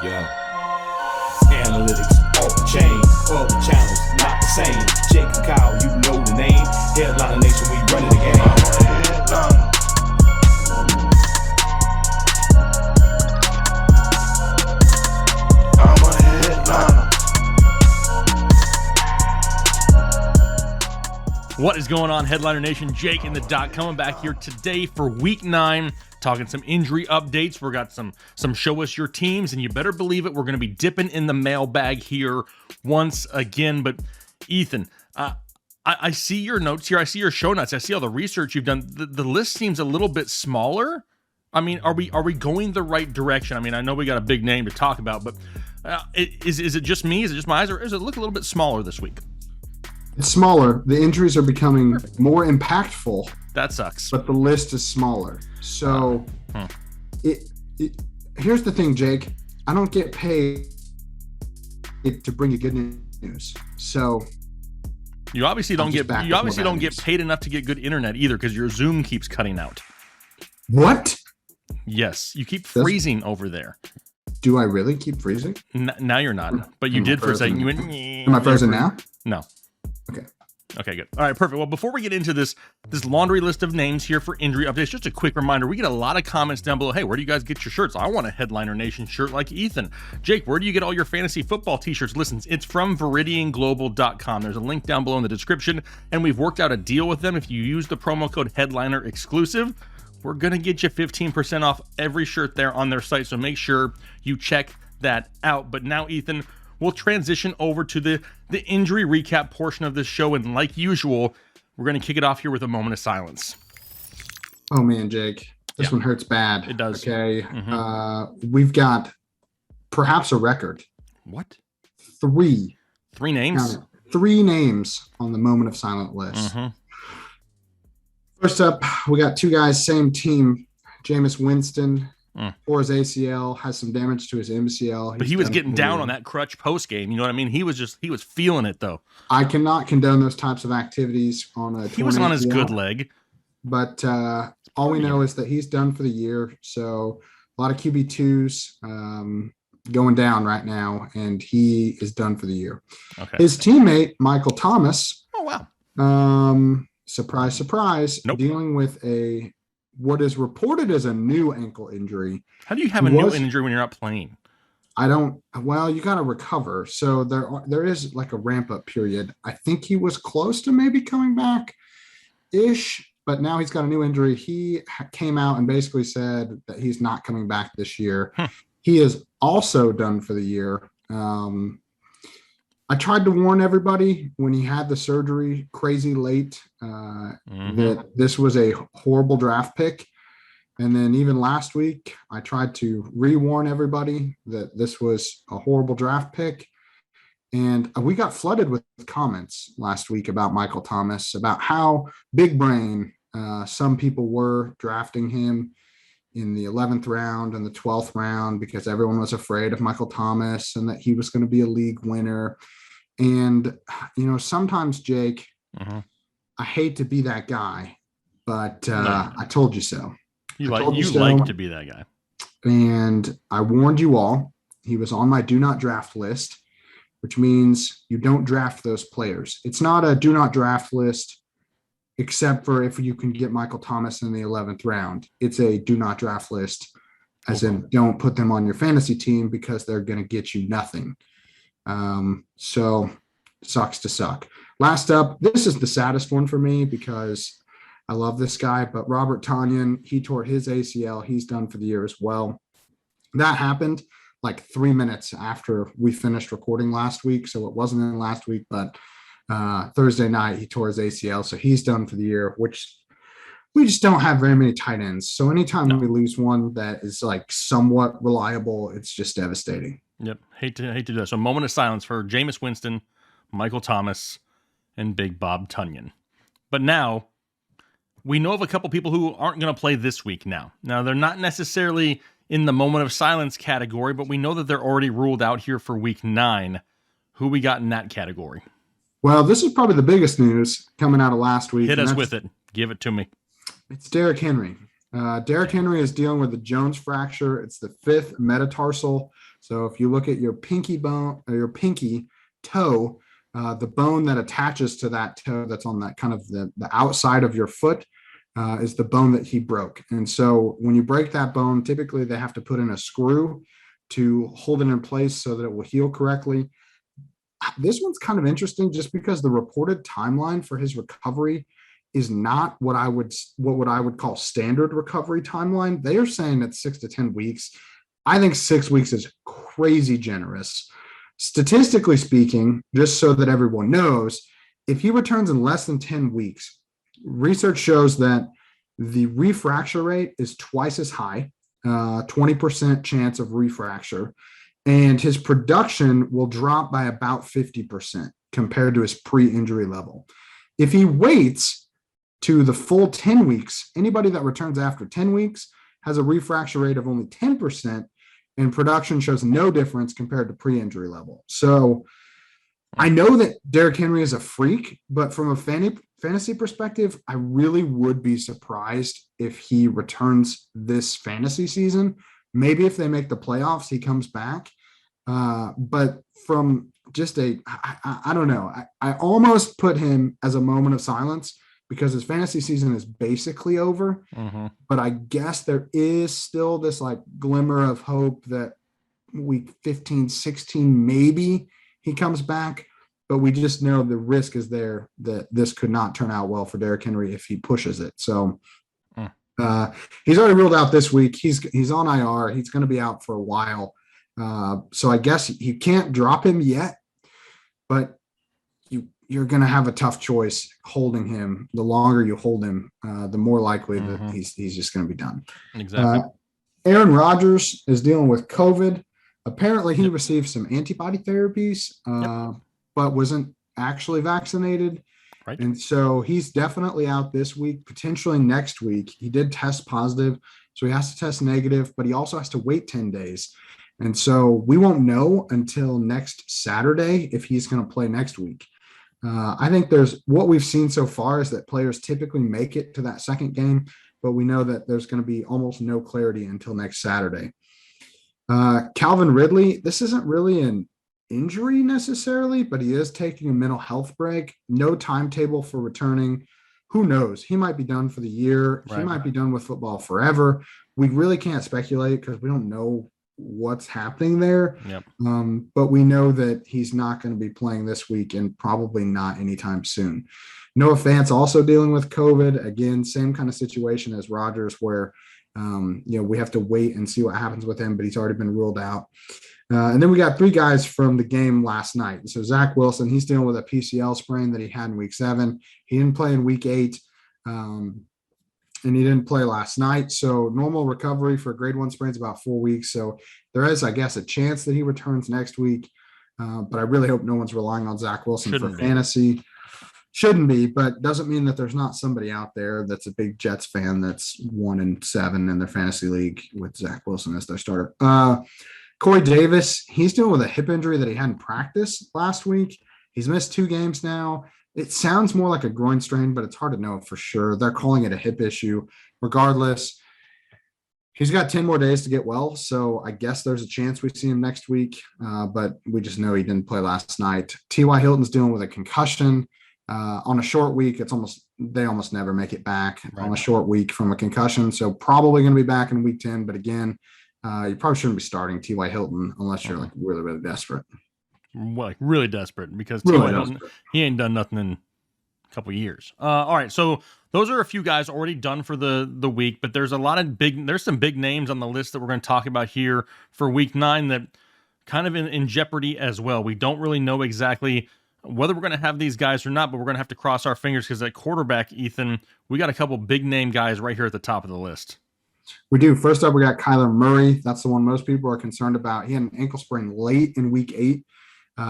Yeah. Analytics off the chain, all the channels not the same. Jake and Kyle, you know the name. Headliner Nation, we running the game. I'm a headliner. What is going on, Headliner Nation? Jake and the Doc coming back here today for Week 9, talking some injury updates. We got some show us your teams, and you better believe it, we're going to be dipping in the mailbag here once again. But Ethan, I see your notes here. I see your show notes. I see all the research you've done. The list seems a little bit smaller. I mean, are we going the right direction? I mean, I know we got a big name to talk about, but is it just me? Is it just my eyes, or does it look a little bit smaller this week? It's smaller. The injuries are becoming more impactful. That sucks. But the list is smaller. So here's the thing, Jake. I don't get paid to bring you good news. So you obviously don't get paid enough to get good internet either, because your Zoom keeps cutting out. What? Yes, you keep freezing over there. Do I really keep freezing? Now you're not, but you did for a second. You went. Am I frozen now? No. Okay, good. All right, perfect. Well, before we get into this laundry list of names here for injury updates, just a quick reminder, we get a lot of comments down below. Hey, where do you guys get your shirts? I want a Headliner Nation shirt like Ethan. Jake, where do you get all your fantasy football t-shirts? Listen, it's from VeridianGlobal.com. There's a link down below in the description, and we've worked out a deal with them. If you use the promo code Headliner Exclusive, we're going to get you 15% off every shirt there on their site, so make sure you check that out. But now, Ethan, we'll transition over to the injury recap portion of this show, and like usual, we're going to kick it off here with a moment of silence. Oh man, Jake, this one hurts bad. It does. Okay, we've got perhaps a record. What? Three names? Three names on the moment of silent list. First up, we got two guys, same team. Jameis Winston. Or his ACL, has some damage to his MCL. But he was getting down on that crutch post game. You know what I mean? He was feeling it though. I cannot condone those types of activities on a. He was on his good leg. But all we know is that he's done for the year. So a lot of QB2s going down right now, and he is done for the year. Okay. His teammate Michael Thomas. Oh wow. Surprise, surprise. Nope. Dealing with what is reported as a new ankle injury. How do you have a new injury when you're not playing? You got to recover. So there is like a ramp up period. I think he was close to maybe coming back ish, but now he's got a new injury. He came out and basically said that he's not coming back this year. He is also done for the year. I tried to warn everybody when he had the surgery crazy late that this was a horrible draft pick. And then even last week, I tried to re-warn everybody that this was a horrible draft pick. And we got flooded with comments last week about Michael Thomas, about how big brain some people were drafting him in the 11th round and the 12th round because everyone was afraid of Michael Thomas and that he was going to be a league winner. And, sometimes, Jake, I hate to be that guy, but I told you so. You like to be that guy. And I warned you all. He was on my do not draft list, which means you don't draft those players. It's not a do not draft list, except for if you can get Michael Thomas in the 11th round. It's a do not draft list, as in don't put them on your fantasy team because they're going to get you nothing. So sucks to suck. Last up, this is the saddest one for me because I love this guy, but Robert Tonyan, he tore his ACL. He's done for the year as well. That happened like 3 minutes after we finished recording last week. So it wasn't in last week, but Thursday night he tore his ACL. So he's done for the year, which we just don't have very many tight ends. So anytime we lose one that is like somewhat reliable, it's just devastating. Yep. Hate to do that. So moment of silence for Jameis Winston, Michael Thomas, and Big Bob Tonyan. But now we know of a couple people who aren't going to play this week now. Now, they're not necessarily in the moment of silence category, but we know that they're already ruled out here for week 9. Who we got in that category? Well, this is probably the biggest news coming out of last week. Hit us with it. Give it to me. It's Derrick Henry. Derrick Henry is dealing with a Jones fracture. It's the 5th metatarsal So if you look at your pinky bone or your pinky toe, the bone that attaches to that toe that's on that kind of the outside of your foot is the bone that he broke. And so when you break that bone, typically they have to put in a screw to hold it in place so that it will heal correctly. This one's kind of interesting just because the reported timeline for his recovery is not what I would call standard recovery timeline. They are saying it's 6 to 10 weeks. I think 6 weeks is crazy generous. Statistically speaking, just so that everyone knows, if he returns in less than 10 weeks, research shows that the refracture rate is twice as high, 20% chance of refracture, and his production will drop by about 50% compared to his pre-injury level. If he waits to the full 10 weeks, anybody that returns after 10 weeks has a refracture rate of only 10%, and production shows no difference compared to pre-injury level. So I know that Derrick Henry is a freak, but from a fantasy perspective, I really would be surprised if he returns this fantasy season. Maybe if they make the playoffs, he comes back. But from just I don't know. I almost put him as a moment of silence because his fantasy season is basically over. Mm-hmm. But I guess there is still this like glimmer of hope that week 15, 16, maybe he comes back. But we just know the risk is there that this could not turn out well for Derrick Henry if he pushes it. So he's already ruled out this week. He's on IR. He's going to be out for a while. So I guess you can't drop him yet, but you're going to have a tough choice holding him. The longer you hold him, the more likely that he's just going to be done. Exactly. Aaron Rodgers is dealing with COVID. Apparently he received some antibody therapies, but wasn't actually vaccinated. Right. And so he's definitely out this week, potentially next week. He did test positive, so he has to test negative, but he also has to wait 10 days. And so we won't know until next Saturday if he's going to play next week. I think what we've seen so far is that players typically make it to that second game, but we know that there's going to be almost no clarity until next Saturday. Calvin Ridley, this isn't really an injury necessarily, but he is taking a mental health break. No timetable for returning. Who knows? He might be done for the year. Right. He might be done with football forever. We really can't speculate because we don't know what's happening there. Yep. But we know that he's not going to be playing this week and probably not anytime soon. Noah Fant's also dealing with COVID. Again, same kind of situation as Rodgers where, we have to wait and see what happens with him, but he's already been ruled out. And then we got 3 guys from the game last night. So Zach Wilson, he's dealing with a PCL sprain that he had in week 7. He didn't play in week 8. And he didn't play last night. So normal recovery for grade 1 sprain is about 4 weeks. So there is, I guess, a chance that he returns next week. But I really hope no one's relying on Zach Wilson for fantasy. Shouldn't be, but doesn't mean that there's not somebody out there that's a big Jets fan that's 1-7 in their fantasy league with Zach Wilson as their starter. Corey Davis, he's dealing with a hip injury that he hadn't practiced last week. He's missed 2 games now. It sounds more like a groin strain, but it's hard to know for sure. They're calling it a hip issue. Regardless, he's got 10 more days to get well, so I guess there's a chance we see him next week, but we just know he didn't play last night. T.Y. Hilton's dealing with a concussion. On a short week, they almost never make it back on a short week from a concussion, so probably going to be back in week 10, but again, you probably shouldn't be starting T.Y. Hilton unless you're like really, really desperate. Like really desperate because T.Y. Hilton, he ain't done nothing in a couple of years. All right, so those are a few guys already done for the week, but there's some big names on the list that we're going to talk about here for week 9 that kind of in jeopardy as well. We don't really know exactly whether we're going to have these guys or not, but we're going to have to cross our fingers because at quarterback, Ethan, we got a couple big name guys right here at the top of the list. We do. First up, we got Kyler Murray. That's the one most people are concerned about. He had an ankle sprain late in week 8.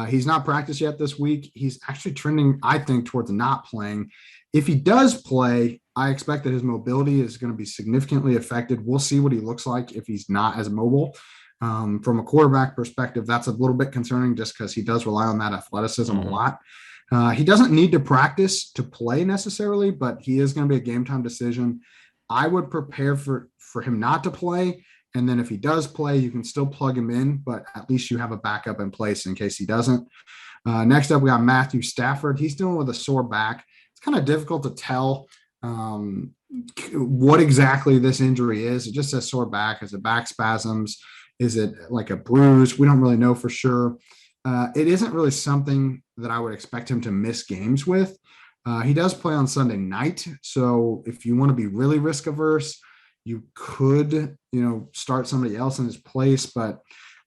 He's not practiced yet this week. He's actually trending, I think, towards not playing. If he does play, I expect that his mobility is going to be significantly affected. We'll see what he looks like if he's not as mobile. From a quarterback perspective, that's a little bit concerning just because he does rely on that athleticism a lot. He doesn't need to practice to play necessarily, but he is going to be a game time decision. I would prepare for him not to play And then if he does play, you can still plug him in, but at least you have a backup in place in case he doesn't. Next up, we got Matthew Stafford. He's dealing with a sore back. It's kind of difficult to tell what exactly this injury is. It just says sore back. Is it back spasms? Is it like a bruise? We don't really know for sure. It isn't really something that I would expect him to miss games with. He does play on Sunday night. So if you want to be really risk averse, you could, start somebody else in his place. But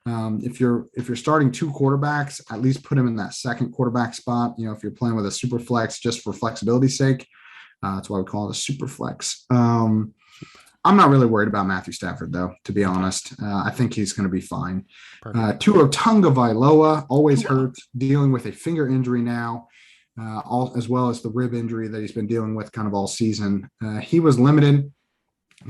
if you're starting two quarterbacks, at least put him in that second quarterback spot. If you're playing with a super flex just for flexibility's sake, that's why we call it a super flex. I'm not really worried about Matthew Stafford, though, to be honest. I think he's going to be fine. Tua Tagovailoa always hurt, dealing with a finger injury now, as well as the rib injury that he's been dealing with kind of all season. He was limited.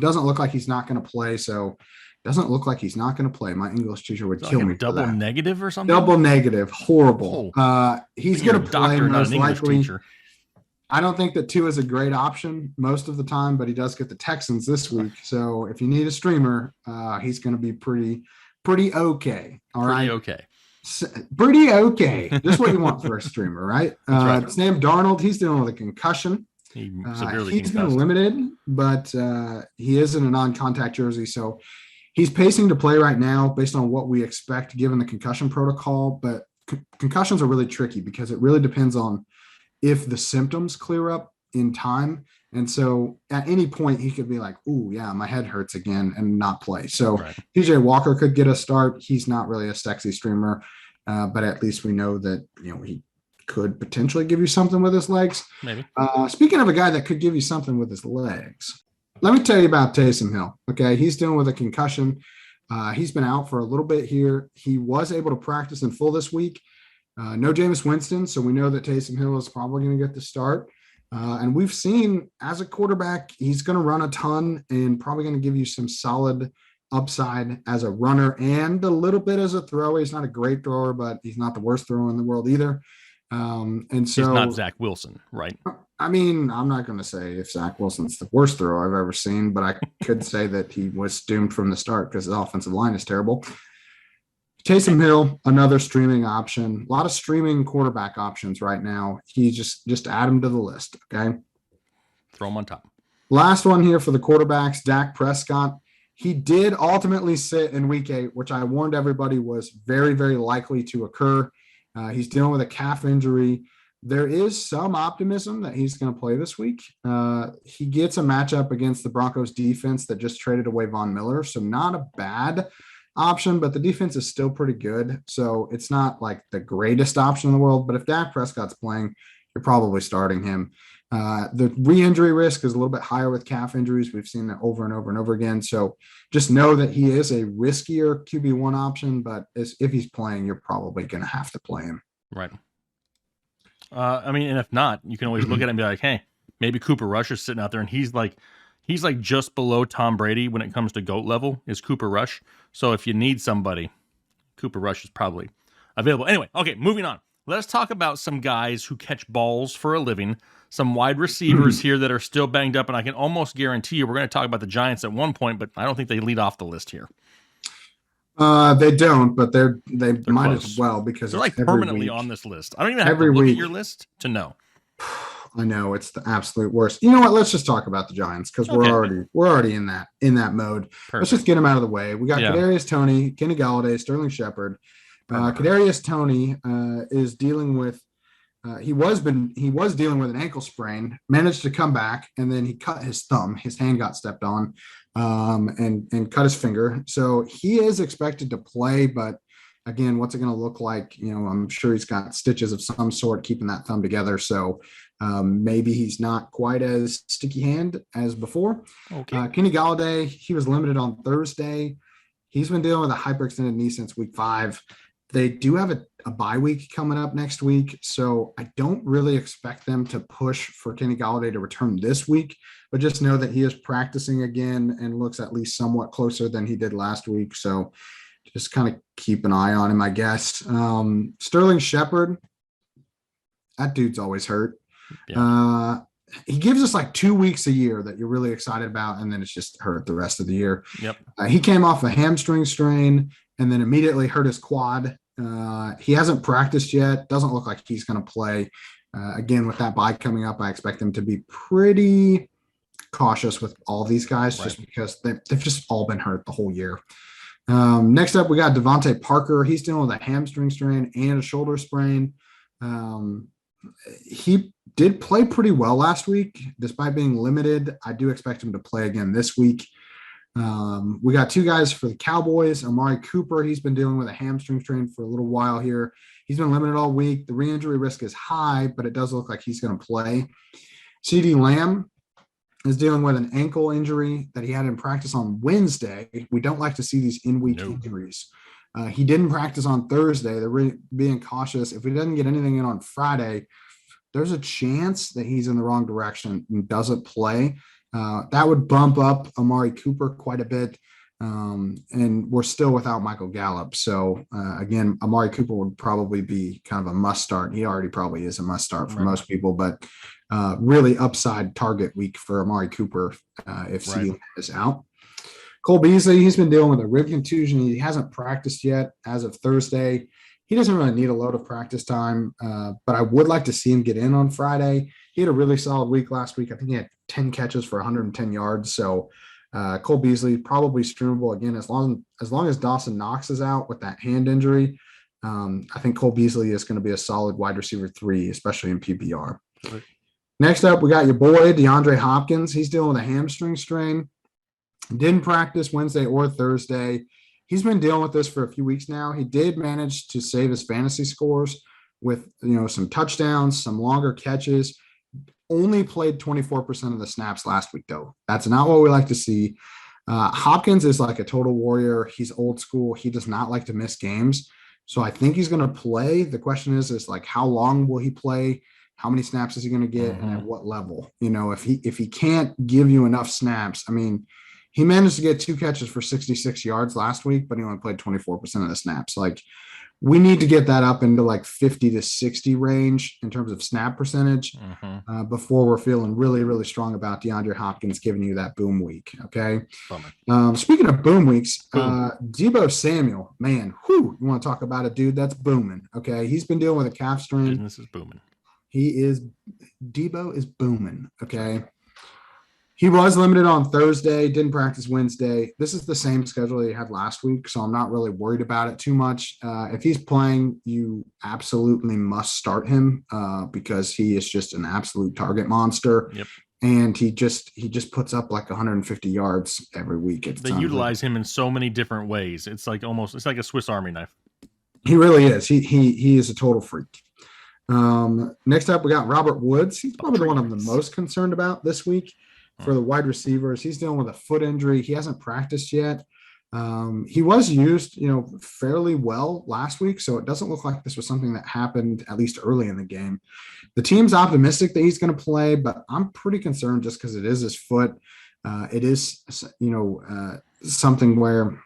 Doesn't look like he's not going to play, so doesn't look like he's not going to play. My English teacher would kill me. Double negative or something? Double negative. Horrible. He's going to play most likely. Teacher. I don't think that Tua is a great option most of the time, but he does get the Texans this week. So if you need a streamer, he's going to be pretty okay. All right. Okay. Pretty okay. Just what you want for a streamer, right? Right. Sam Darnold, he's dealing with a concussion. He's been limited, but he is in a non-contact jersey. So he's pacing to play right now based on what we expect given the concussion protocol. But concussions are really tricky because it really depends on if the symptoms clear up in time. And so at any point he could be like, "Ooh, yeah, my head hurts again," and not play. So PJ Walker could get a start. He's not really a sexy streamer, but at least we know that, he could potentially give you something with his legs. Maybe. Speaking of a guy that could give you something with his legs, let me tell you about Taysom Hill. Okay. He's dealing with a concussion. He's been out for a little bit here. He was able to practice in full this week. No Jameis Winston, so we know that Taysom Hill is probably going to get the start. And we've seen as a quarterback, he's going to run a ton and probably going to give you some solid upside as a runner and a little bit as a thrower. He's not a great thrower, but he's not the worst thrower in the world either. And so he's not Zach Wilson, right? I mean, I'm not going to say if Zach Wilson's the worst thrower I've ever seen, but I could say that he was doomed from the start because his offensive line is terrible. Taysom Hill, another streaming option. A lot of streaming quarterback options right now. He just add him to the list, okay? Throw him on top. Last one here for the quarterbacks, Dak Prescott. He did ultimately sit in week 8, which I warned everybody was very, very likely to occur. He's dealing with a calf injury. There is some optimism that he's going to play this week. He gets a matchup against the Broncos defense that just traded away Von Miller, so not a bad option, but the defense is still pretty good. So it's not like the greatest option in the world, but if Dak Prescott's playing, you're probably starting him. The re-injury risk is a little bit higher with calf injuries. We've seen that over and over and over again. So just know that he is a riskier QB1 option, but if he's playing, you're probably going to have to play him. Right. And if not, you can always look at it and be like, hey, maybe Cooper Rush is sitting out there and he's like just below Tom Brady when it comes to GOAT level is Cooper Rush. So if you need somebody, Cooper Rush is probably available. Anyway, okay, moving on. Let's talk about some guys who catch balls for a living, some wide receivers here that are still banged up, and I can almost guarantee you we're going to talk about the Giants at one point, but I don't think they lead off the list here. They don't, but they're might close. As well because they're like permanently on this list. I don't even have to look at your list to know. I know it's the absolute worst. You know what? Let's just talk about the Giants because we're already in that mode. Perfect. Let's just get them out of the way. We got Kadarius Toney, Kenny Golladay, Sterling Shepard. Kadarius Toney is dealing with. He was dealing with an ankle sprain. Managed to come back, and then he cut his thumb. His hand got stepped on, and cut his finger. So he is expected to play, but again, what's it going to look like? I'm sure he's got stitches of some sort keeping that thumb together. So maybe he's not quite as sticky hand as before. Okay. Kenny Golladay, he was limited on Thursday. He's been dealing with a hyperextended knee since week 5. They do have a bye week coming up next week, so I don't really expect them to push for Kenny Golladay to return this week, but just know that he is practicing again and looks at least somewhat closer than he did last week. So just kind of keep an eye on him, I guess. Sterling Shepard, that dude's always hurt. Yeah. he gives us like 2 weeks a year that you're really excited about, and then it's just hurt the rest of the year. Yep. He came off a hamstring strain and then immediately hurt his quad. He hasn't practiced yet. Doesn't look like he's going to play. Again, with that bye coming up, I expect them to be pretty cautious with all these guys, just because they've just all been hurt the whole year. Next up, we got Devante Parker. He's dealing with a hamstring strain and a shoulder sprain. He did play pretty well last week, despite being limited. I do expect him to play again this week. We got 2 guys for the Cowboys. Amari Cooper, he's been dealing with a hamstring strain for a little while here. He's been limited all week. The re-injury risk is high, but it does look like he's going to play. CeeDee Lamb is dealing with an ankle injury that he had in practice on Wednesday. We don't like to see these in-week injuries. He didn't practice on Thursday. They're being cautious. If he doesn't get anything in on Friday, there's a chance that he's in the wrong direction and doesn't play. That would bump up Amari Cooper quite a bit. And we're still without Michael Gallup. So, again, Amari Cooper would probably be kind of a must start. He already probably is a must start for most people, but really upside target week for Amari Cooper if CeeDee is out. Cole Beasley, he's been dealing with a rib contusion. He hasn't practiced yet as of Thursday. He doesn't really need a load of practice time, but I would like to see him get in on Friday. He had a really solid week last week. I think he had 10 catches for 110 yards. So Cole Beasley probably streamable again as long as Dawson Knox is out with that hand injury. I think Cole Beasley is going to be a solid wide receiver 3, especially in PPR. Right. Next up, we got your boy DeAndre Hopkins. He's dealing with a hamstring strain. Didn't practice Wednesday or Thursday. He's been dealing with this for a few weeks now. He did manage to save his fantasy scores with, some touchdowns, some longer catches. Only played 24% of the snaps last week, though. That's not what we like to see. Hopkins is like a total warrior. He's old school. He does not like to miss games. So I think he's going to play. The question is like, how long will he play? How many snaps is he going to get, and at what level? If he can't give you enough snaps, I mean, he managed to get 2 catches for 66 yards last week, but he only played 24% of the snaps. Like, we need to get that up into like 50 to 60 range in terms of snap percentage before we're feeling really, really strong about DeAndre Hopkins giving you that boom week. Okay. Speaking of boom weeks, Deebo Samuel, man, you want to talk about a dude that's booming. Okay. He's been dealing with a calf strain. Business is booming. Deebo is booming. Okay. He was limited on Thursday, didn't practice Wednesday. This is the same schedule he had last week, so I'm not really worried about it too much. If he's playing, you absolutely must start him because he is just an absolute target monster. Yep. And he just puts up like 150 yards every week. They utilize him in so many different ways. It's like a Swiss Army knife. He really is. He is a total freak. Next up, we got Robert Woods. He's probably the one I'm the most concerned about this week. For the wide receivers, he's dealing with a foot injury. He hasn't practiced yet. He was used, fairly well last week, so it doesn't look like this was something that happened at least early in the game. The team's optimistic that he's going to play, but I'm pretty concerned just because it is his foot. It is, something where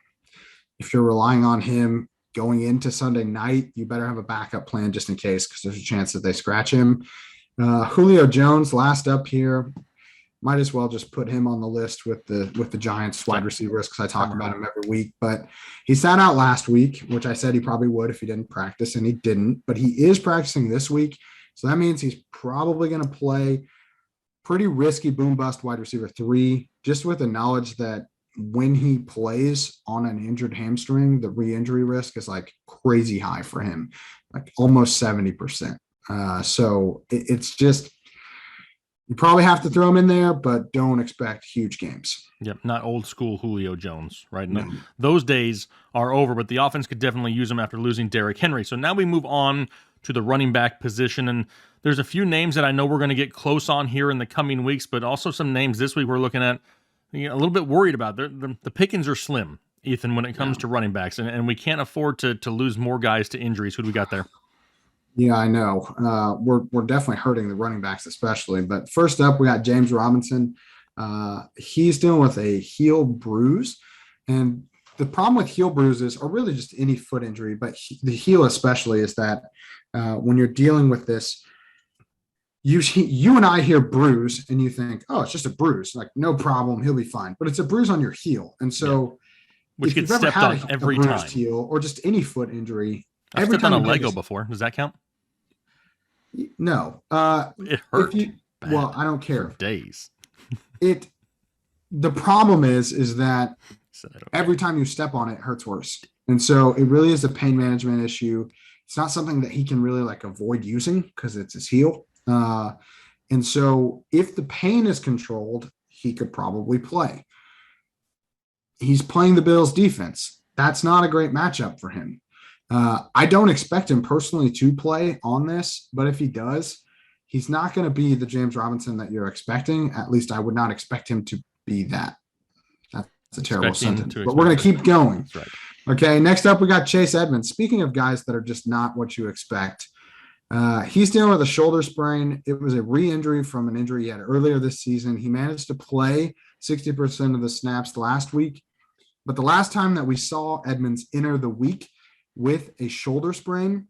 if you're relying on him going into Sunday night, you better have a backup plan just in case because there's a chance that they scratch him. Julio Jones, last up here. Might as well just put him on the list with the Giants wide receivers because I talk about him every week. But he sat out last week, which I said he probably would if he didn't practice, and he didn't. But he is practicing this week, so that means he's probably going to play. Pretty risky boom bust wide receiver 3, just with the knowledge that when he plays on an injured hamstring, the re-injury risk is like crazy high for him, like almost 70%. So it's just. You probably have to throw him in there, but don't expect huge games. Yep, not old school Julio Jones, right? No. Those days are over, but the offense could definitely use him after losing Derrick Henry. So now we move on to the running back position, and there's a few names that I know we're going to get close on here in the coming weeks, but also some names this week we're looking at a little bit worried about. The pickings are slim, Ethan, when it comes to running backs, and we can't afford to lose more guys to injuries. Who do we got there? Yeah, I know. We're definitely hurting the running backs especially. But first up, we got James Robinson. He's dealing with a heel bruise. And the problem with heel bruises, or really just any foot injury, but the heel especially, is that when you're dealing with this, you and I hear bruise and you think, oh, it's just a bruise, like no problem, he'll be fine. But it's a bruise on your heel. And so which if gets you've ever stepped had on a every bruised time. heel or just any foot injury, I've every stepped time on a you Lego before. Does that count? No. It hurt. Well, I don't care. For days. The problem is that every time you step on it, it hurts worse. And so it really is a pain management issue. It's not something that he can really like avoid using because it's his heel. And so if the pain is controlled, he could probably play. He's playing the Bills defense. That's not a great matchup for him. I don't expect him personally to play on this, but if he does, he's not going to be the James Robinson that you're expecting. At least I would not expect him to be that. That's a terrible sentence, but we're going to keep going. That's right. Okay, next up, we got Chase Edmonds. Speaking of guys that are just not what you expect, he's dealing with a shoulder sprain. It was a re-injury from an injury he had earlier this season. He managed to play 60% of the snaps last week, but the last time that we saw Edmonds enter the week with a shoulder sprain,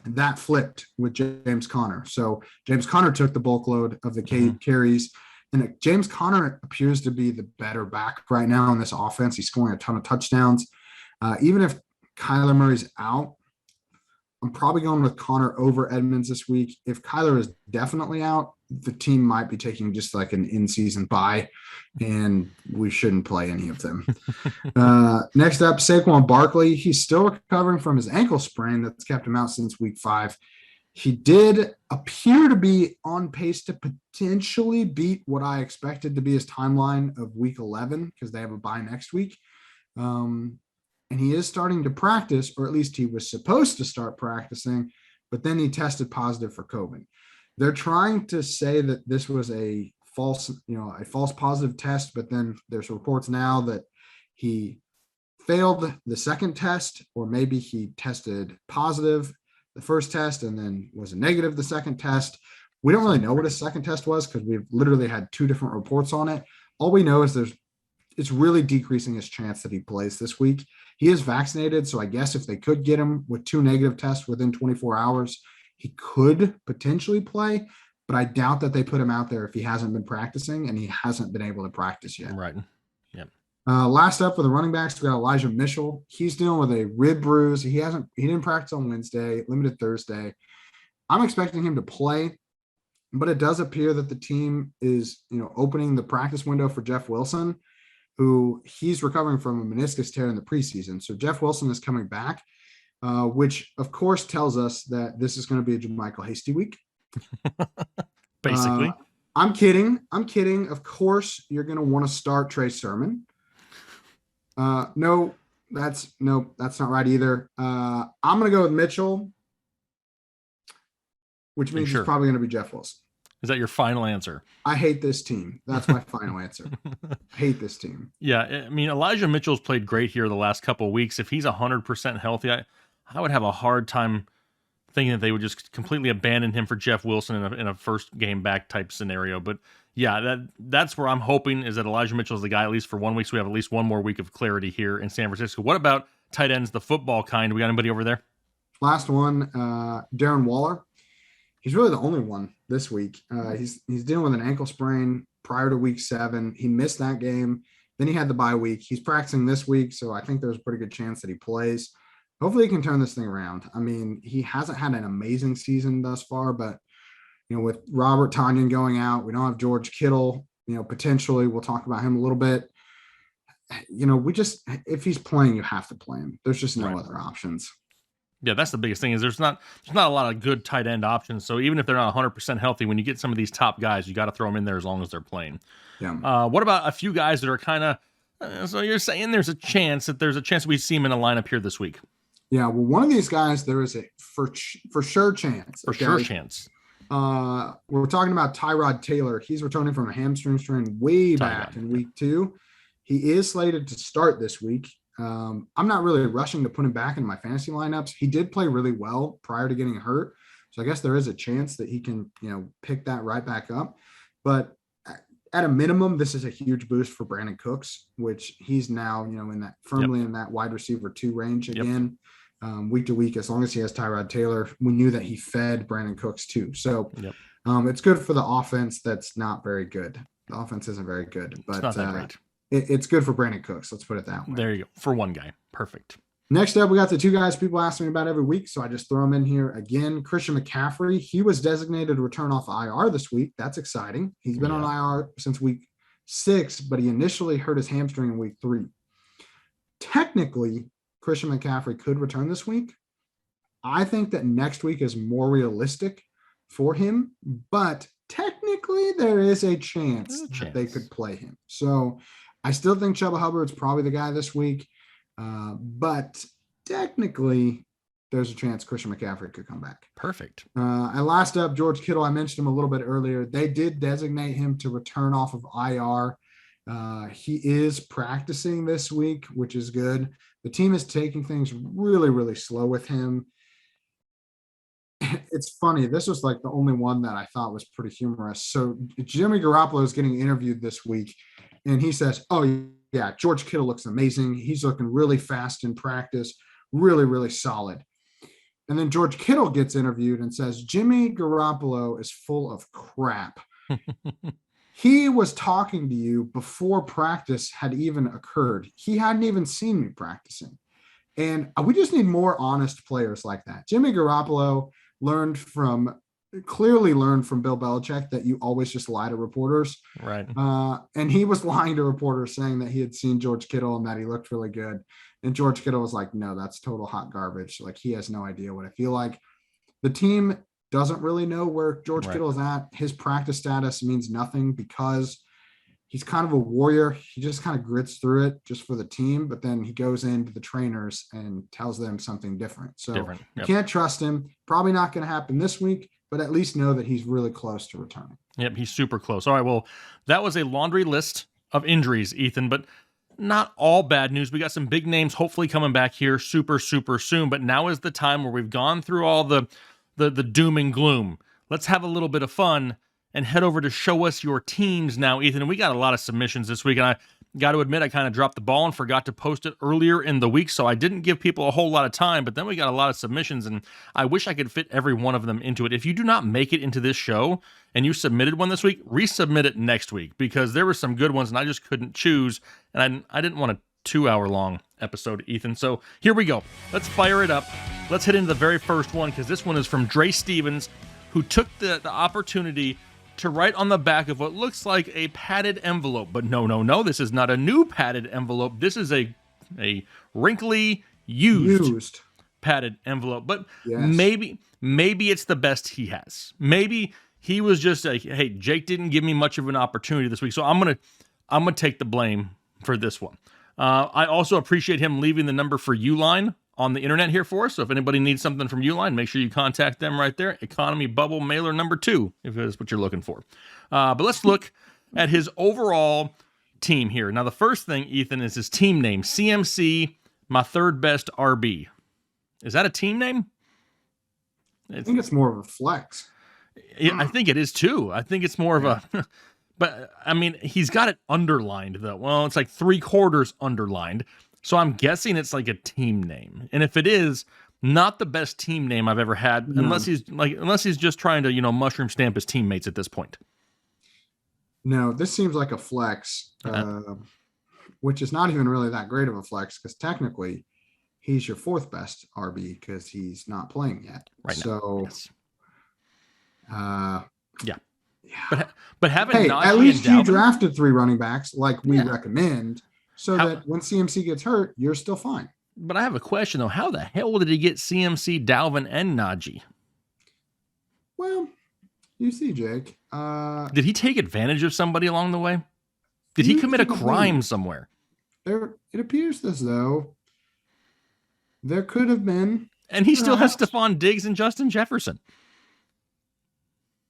that flipped with James Conner. So James Conner took the bulk load of the carries, and James Conner appears to be the better back right now in this offense. He's scoring a ton of touchdowns. Even if Kyler Murray's out, I'm probably going with Conner over Edmonds this week. If Kyler is definitely out, the team might be taking just like an in-season bye, and we shouldn't play any of them. Next up, Saquon Barkley. He's still recovering from his ankle sprain that's kept him out since week 5. He did appear to be on pace to potentially beat what I expected to be his timeline of week 11 because they have a bye next week. And he is starting to practice, or at least he was supposed to start practicing, but then he tested positive for COVID. They're trying to say that this was a false positive test, but then there's reports now that he failed the second test, or maybe he tested positive the first test and then was a negative the second test. We don't really know what his second test was because we've literally had 2 different reports on it. All we know is it's really decreasing his chance that he plays this week. He is vaccinated, so I guess if they could get him with 2 negative tests within 24 hours, he could potentially play, but I doubt that they put him out there if he hasn't been practicing, and he hasn't been able to practice yet. Right. Yep. Last up for the running backs, we got Elijah Mitchell. He's dealing with a rib bruise. He didn't practice on Wednesday, limited Thursday. I'm expecting him to play, but it does appear that the team is, opening the practice window for Jeff Wilson, who he's recovering from a meniscus tear in the preseason. So Jeff Wilson is coming back, which of course tells us that this is going to be a JaMychal Hasty week. Basically. I'm kidding. Of course, you're going to want to start Trey Sermon. No, that's not right either. I'm going to go with Mitchell, which means it's probably going to be Jeff Wilson. Is that your final answer? I hate this team. That's my final answer. I hate this team. Yeah, I mean, Elijah Mitchell's played great here the last couple of weeks. If he's 100% healthy, I would have a hard time thinking that they would just completely abandon him for Jeff Wilson in a first game back type scenario. But yeah, that's where I'm hoping is that Elijah Mitchell is the guy, at least for 1 week, so we have at least one more week of clarity here in San Francisco. What about tight ends, the football kind? We got anybody over there? Last one, Darren Waller. He's really the only one this week. He's dealing with an ankle sprain prior to week 7. He missed that game. Then he had the bye week. He's practicing this week, so I think there's a pretty good chance that he plays. Hopefully he can turn this thing around. I mean, he hasn't had an amazing season thus far, but, with Robert Tonyan going out, we don't have George Kittle, potentially. We'll talk about him a little bit. If he's playing, you have to play him. There's just no other options. Yeah, that's the biggest thing is there's not a lot of good tight end options. So even if they're not 100% healthy, when you get some of these top guys, you got to throw them in there as long as they're playing. Yeah. What about a few guys that are kind of so you're saying there's a chance we see him in a lineup here this week? Yeah, well, one of these guys, there is a for sure chance. For sure chance. We're talking about Tyrod Taylor. He's returning from a hamstring strain way back in week 2. He is slated to start this week. I'm not really rushing to put him back in my fantasy lineups. He did play really well prior to getting hurt. So I guess there is a chance that he can, pick that right back up. But at a minimum, this is a huge boost for Brandon Cooks, which he's now, in that firmly in that wide receiver 2 range again, week to week. As long as he has Tyrod Taylor, we knew that he fed Brandon Cooks too. So It's good for the offense that's not very good. The offense isn't very good, but It's not that great. It's good for Brandon Cooks. Let's put it that way. There you go. For one guy. Perfect. Next up, we got the two guys people ask me about every week, so I just throw them in here again. Christian McCaffrey, he was designated to return off IR this week. That's exciting. He's been on IR since week 6, but he initially hurt his hamstring in week 3. Technically, Christian McCaffrey could return this week. I think that next week is more realistic for him, but technically there is a chance that they could play him. So I still think Chuba Hubbard's probably the guy this week. But technically, there's a chance Christian McCaffrey could come back. Perfect. And last up, George Kittle. I mentioned him a little bit earlier. They did designate him to return off of IR. He is practicing this week, which is good. The team is taking things really, really slow with him. It's funny. This was like the only one that I thought was pretty humorous. So Jimmy Garoppolo is getting interviewed this week, and he says, "Oh, yeah, George Kittle looks amazing. He's looking really fast in practice, really, really solid." And then George Kittle gets interviewed and says, "Jimmy Garoppolo is full of crap. He was talking to you before practice had even occurred. He hadn't even seen me practicing." And we just need more honest players like that. Jimmy Garoppolo clearly learned from Bill Belichick that you always just lie to reporters. Right. And he was lying to reporters saying that he had seen George Kittle and that he looked really good. And George Kittle was like, "No, that's total hot garbage. Like, he has no idea what I feel like." The team doesn't really know where George Kittle is at. His practice status means nothing because he's kind of a warrior. He just kind of grits through it just for the team, but then he goes into the trainers and tells them something different. So you can't trust him. Probably not going to happen this week, but at least know that he's really close to returning. Yep, he's super close. All right, well, that was a laundry list of injuries, Ethan, but not all bad news. We got some big names hopefully coming back here super, super soon, but now is the time where we've gone through all the doom and gloom. Let's have a little bit of fun and head over to show us your teams now, Ethan. And we got a lot of submissions this week, and I got to admit I kind of dropped the ball and forgot to post it earlier in the week, so I didn't give people a whole lot of time, but then we got a lot of submissions, and I wish I could fit every one of them into it. If you do not make it into this show and you submitted one this week, resubmit it next week, because there were some good ones, and I just couldn't choose, and I didn't want a 2-hour-long episode, Ethan. So here we go. Let's fire it up. Let's hit into the very first one, because this one is from Dre Stevens, who took the opportunity to write on the back of what looks like a padded envelope. But no, this is not a new padded envelope. This is a wrinkly, used padded envelope. But maybe it's the best he has. Maybe he was just like, "Hey, Jake didn't give me much of an opportunity this week, so I'm gonna take the blame for this one." I also appreciate him leaving the number for Uline on the internet here for us. So if anybody needs something from Uline, make sure you contact them right there. Economy Bubble Mailer number 2, if that's what you're looking for. But let's look at his overall team here. Now, the first thing, Ethan, is his team name, CMC, my third best RB. Is that a team name? I think it's more of a flex. Yeah, I think it is too. I think it's more of a... But, I mean, he's got it underlined, though. Well, it's like 3/4 underlined. So I'm guessing it's like a team name. And if it is, not the best team name I've ever had, unless he's just trying to, mushroom stamp his teammates at this point. No, this seems like a flex, which is not even really that great of a flex, because technically he's your 4th best RB because he's not playing yet. Right. So, yeah. But having at least you drafted 3 running backs like we recommend, so that when CMC gets hurt, you're still fine. But I have a question, though. How the hell did he get CMC, Dalvin, and Najee? Well, you see, Jake. Did he take advantage of somebody along the way? Did he commit a crime somewhere? It appears as though there could have been. And he still has Stephon Diggs and Justin Jefferson.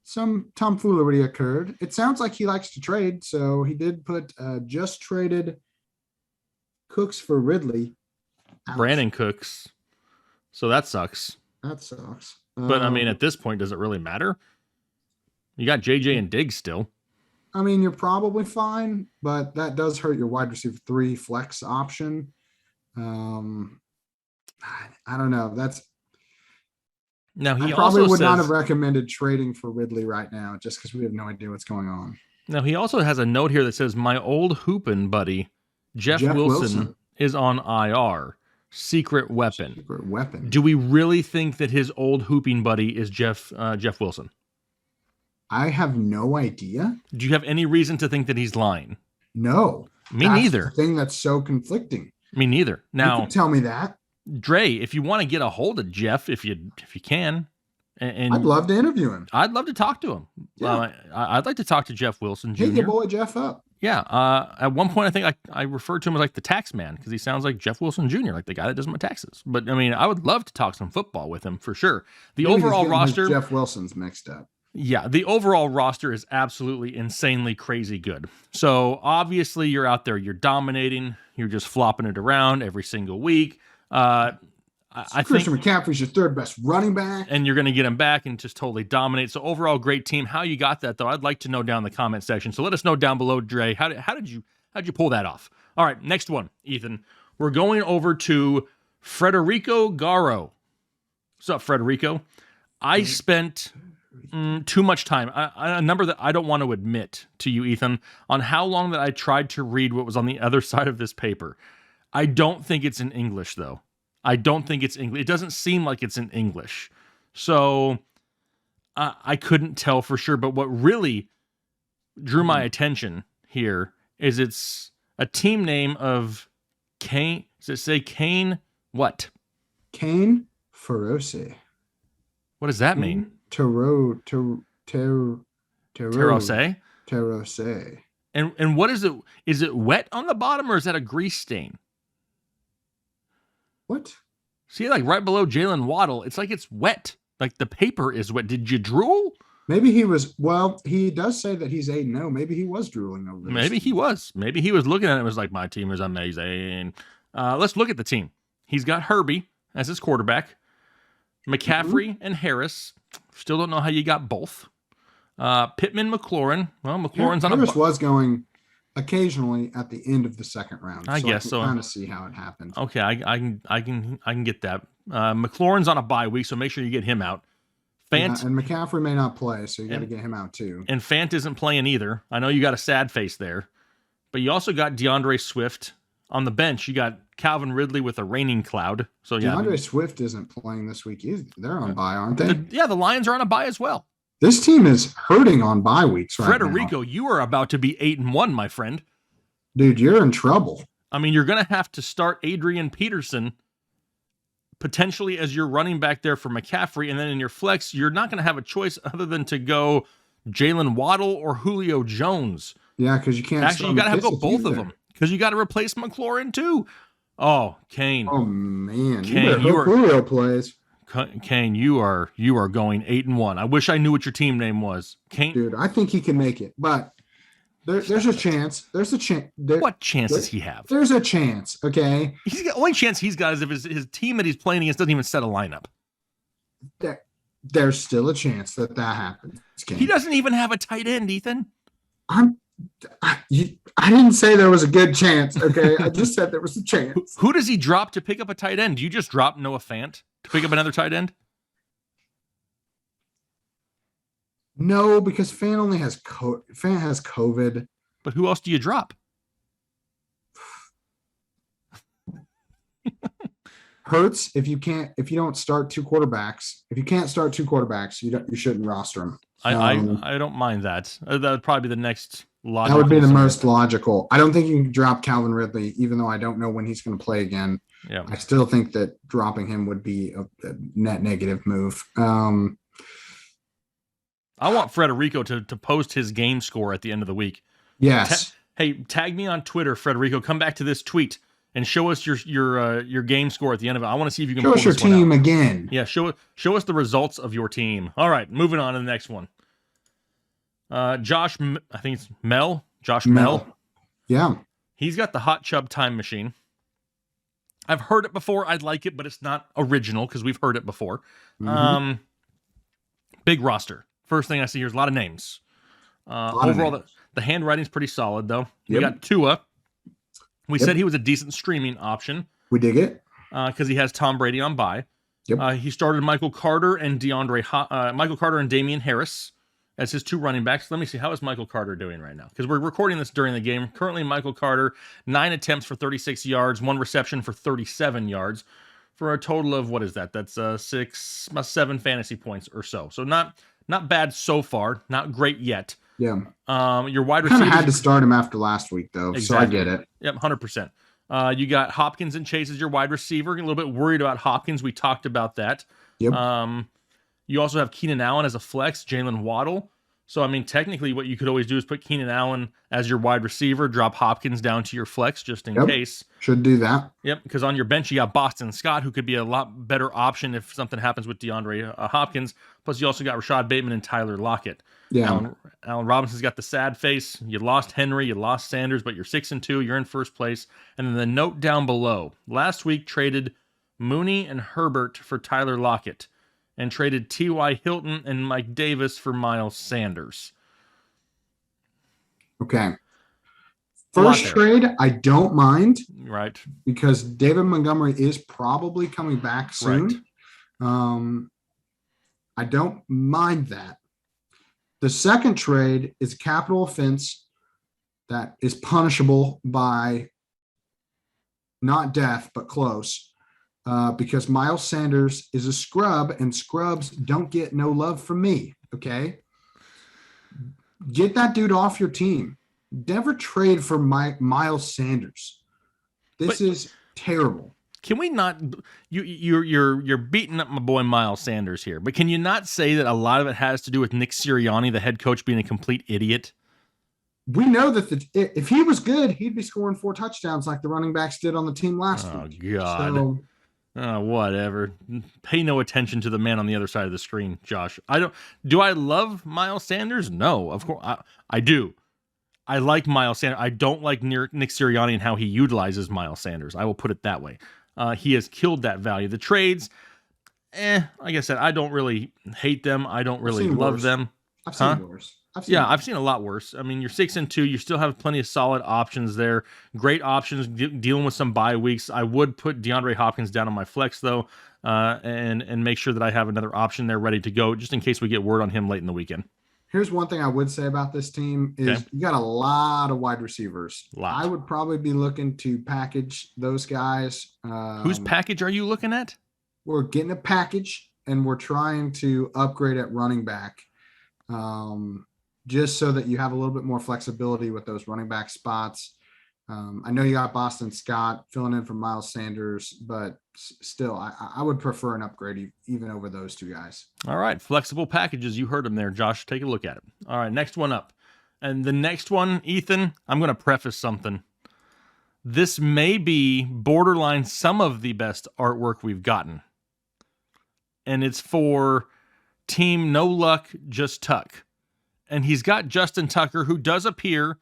Some tomfoolery occurred. It sounds like he likes to trade, so he did put just traded Cooks for Ridley. Ouch. Brandon Cooks. So that sucks. That sucks. But, I mean, at this point, does it really matter? You got JJ and Diggs still. I mean, you're probably fine, but that does hurt your wide receiver 3 flex option. I don't know. Now, he I probably also would not says, have recommended trading for Ridley right now, just because we have no idea what's going on. now he also has a note here that says, my old hoopin' buddy, Jeff Wilson is on IR. Secret weapon. Secret weapon. Do we really think that his old hooping buddy is Jeff Wilson? I have no idea. Do you have any reason to think that he's lying? No. Me That's neither. The thing that's so conflicting. Me neither. Now, you can tell me that. Dre, if you want to get a hold of Jeff, if you can, and I'd love to interview him. I'd love to talk to him. Yeah. I'd like to talk to Jeff Wilson Jr. Hit your boy Jeff up. Yeah. At one point, I think I referred to him as like the tax man because he sounds like Jeff Wilson Jr., like the guy that does my taxes. But I mean, I would love to talk some football with him for sure. The Maybe overall he's getting his roster, Jeff Wilson's mixed up. yeah, the overall roster is absolutely insanely crazy good. So obviously, you're out there, you're dominating, you're just flopping it around every single week. I think Christian McCaffrey's your third best running back. and you're going to get him back and just totally dominate. So overall, great team. How you got that though? I'd like to know down in the comment section. So let us know down below, Dre. How'd you pull that off? All right, next one, Ethan. We're going over to Frederico Garo. What's up, Frederico? I spent too much time, a number that I don't want to admit to you, Ethan, on how long that I tried to read what was on the other side of this paper. I don't think it's in English though. I don't think it's English. It doesn't seem like it's in English. So I couldn't tell for sure. But what really drew my attention here is it's a team name of Kane. Does it say Kane what? Kane Ferose. What does that mean? Terose. Terose. And what is it? Is it wet on the bottom or is that a grease stain? What? See, like right below Jalen Waddle, it's like it's wet. Like the paper is wet. Did you drool? Maybe he was. Well, he does say that he's 8-0. Maybe he was drooling over this. Maybe he was. Maybe he was looking at it and was like, my team is amazing. Let's look at the team. He's got Herbie as his quarterback. McCaffrey and Harris. Still don't know how you got both. Pittman, McLaurin. Well, McLaurin's on Harris was going occasionally at the end of the second round. I guess so. Kind of see how it happened. Okay, I can get that. McLaurin's on a bye week, so make sure you get him out. Fant and McCaffrey may not play, so you got to get him out too. And Fant isn't playing either. I know you got a sad face there, but you also got DeAndre Swift on the bench. You got Calvin Ridley with a raining cloud. So yeah, DeAndre Swift isn't playing this week either. They're on bye, aren't they? The Lions are on a bye as well. This team is hurting on bye weeks right Frederico, now. you are about to be 8-1, my friend. Dude, you're in trouble. I mean, you're going to have to start Adrian Peterson potentially as your running back there for McCaffrey, and then in your flex, you're not going to have a choice other than to go Jalen Waddle or Julio Jones. Yeah, because you can't. Actually, you got to have go both of them because you got to replace McLaurin too. Oh, Kane. Oh man, Kane, Julio plays. Kane, you are going 8-1. I wish I knew what your team name was. Kane, dude, I think he can make it, but there's a chance. There's a chance. What chance does he have? There's a chance. Okay, The only chance he's got is if his team that he's playing against doesn't even set a lineup. There's still a chance that happens. Kane. He doesn't even have a tight end, Ethan. I didn't say there was a good chance. Okay, I just said there was a chance. Who does he drop to pick up a tight end? Do you just drop Noah Fant to pick up another tight end? No, because Fant has COVID. But who else do you drop? Hurts if you don't start two quarterbacks. If you can't start two quarterbacks, you shouldn't roster them. I don't mind that. That would probably be the next logical. That would be the scenario. most logical. I don't think you can drop Calvin Ridley, even though I don't know when he's going to play again. Yeah, I still think that dropping him would be a net negative move. I want Frederico to post his game score at the end of the week. Yes. Hey, tag me on Twitter, Frederico. Come back to this tweet and show us your game score at the end of it. I want to see if you can show us your team again. Yeah, show us the results of your team. All right, moving on to the next one. Josh, I think it's Mel. Josh Mel. Yeah. He's got the Hot Chub Time Machine. I've heard it before. I'd like it, but it's not original because we've heard it before. Mm-hmm. Big roster. First thing I see here is a lot of names. Overall, the handwriting's pretty solid, though. We got Tua. We said he was a decent streaming option. We dig it. Because he has Tom Brady on bye. Yep. He started Michael Carter and Damian Harris as his 2 running backs. Let me see, how is Michael Carter doing right now? Because we're recording this during the game. Currently, Michael Carter, 9 attempts for 36 yards, 1 reception for 37 yards, for a total of, what is that? That's 7 fantasy points or so. So not bad so far. Not great yet. Yeah. Your wide Kind receiver of had to start him after last week, though, Exactly. so I get it. Yep, 100%. You got Hopkins and Chase as your wide receiver. A little bit worried about Hopkins. We talked about that. Yep. You also have Keenan Allen as a flex, Jalen Waddle. So, I mean, technically what you could always do is put Keenan Allen as your wide receiver, drop Hopkins down to your flex just in case. Should do that. Yep, because on your bench you got Boston Scott, who could be a lot better option if something happens with DeAndre Hopkins. Plus, you also got Rashad Bateman and Tyler Lockett. Yeah. Allen Robinson's got the sad face. You lost Henry, you lost Sanders, but you're 6-2. You're in first place. And then the note down below: last week traded Mooney and Herbert for Tyler Lockett, and traded T.Y. Hilton and Mike Davis for Miles Sanders. Okay. First trade, I don't mind. Right. Because David Montgomery is probably coming back soon. Right. I don't mind that. The second trade is capital offense that is punishable by not death, but close. Because Miles Sanders is a scrub, and scrubs don't get no love from me, okay? Get that dude off your team. Never trade for Miles Sanders. This is terrible. Can we not? You're beating up my boy Miles Sanders here, but can you not say that a lot of it has to do with Nick Sirianni, the head coach, being a complete idiot? We know that if he was good, he'd be scoring 4 touchdowns like the running backs did on the team last week. Oh, God. So, whatever. Pay no attention to the man on the other side of the screen, Josh. Do I love Miles Sanders? No, of course I do. I like Miles Sanders. I don't like Nick Sirianni and how he utilizes Miles Sanders. I will put it that way. He has killed that value. The trades, like I said, I don't really hate them. I don't really love them. I've seen worse. I've seen a lot worse. I mean, you're 6-2. You still have plenty of solid options there. Great options dealing with some bye weeks. I would put DeAndre Hopkins down on my flex, though, and make sure that I have another option there ready to go just in case we get word on him late in the weekend. Here's one thing I would say about this team is you got a lot of wide receivers. I would probably be looking to package those guys. Whose package are you looking at? We're getting a package, and we're trying to upgrade at running back. Just so that you have a little bit more flexibility with those running back spots. I know you got Boston Scott filling in for Miles Sanders, but still, I would prefer an upgrade even over those 2 guys. All right, flexible packages. You heard them there, Josh. Take a look at it. All right, next one up. And the next one, Ethan, I'm going to preface something. This may be borderline some of the best artwork we've gotten. And it's for Team No Luck, Just Tuck. And he's got Justin Tucker, who does appear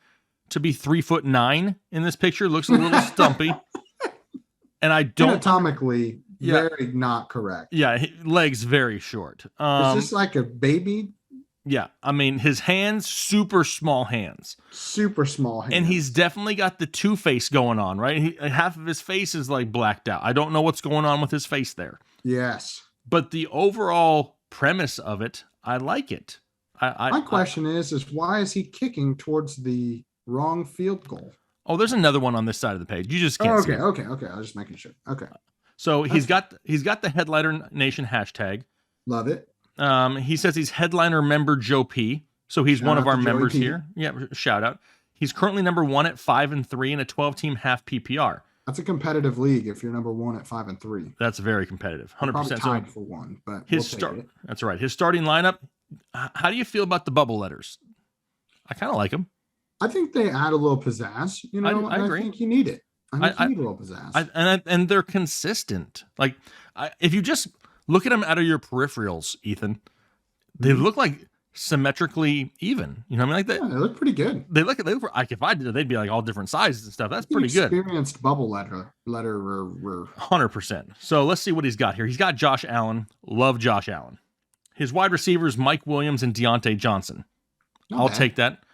to be 3'9" in this picture. Looks a little stumpy. And I don't anatomically very not correct. Yeah, legs very short. Is this like a baby? Yeah, I mean his hands, super small hands. Super small hands. And he's definitely got the two-face going on, right? Half of his face is like blacked out. I don't know what's going on with his face there. Yes. But the overall premise of it, I like it. My question is why is he kicking towards the wrong field goal? Oh, there's another one on this side of the page. You just can't see it. Okay. I was just making sure. Okay. So he's got the Headliner Nation hashtag. Love it. He says he's headliner member Joe P. So he's one of our members here. Yeah, shout out. He's currently number 1 at 5-3 in a 12-team half PPR. That's a competitive league if you're number 1 at 5-3. That's very competitive. 100%. Probably tied for 1, but That's right. His starting lineup. How do you feel about the bubble letters? I kind of like them. I think they add a little pizzazz. You know, I agree. I think you need it. I think you need a little pizzazz. And they're consistent. Like, if you just look at them out of your peripherals, Ethan, they look like symmetrically even. You know what I mean? Like they look pretty good. They look like if I did it, they'd be like all different sizes and stuff. That's pretty good. Experienced bubble letter. 100%. So let's see what he's got here. He's got Josh Allen. Love Josh Allen. His wide receivers, Mike Williams and Deontay Johnson. I'll take that.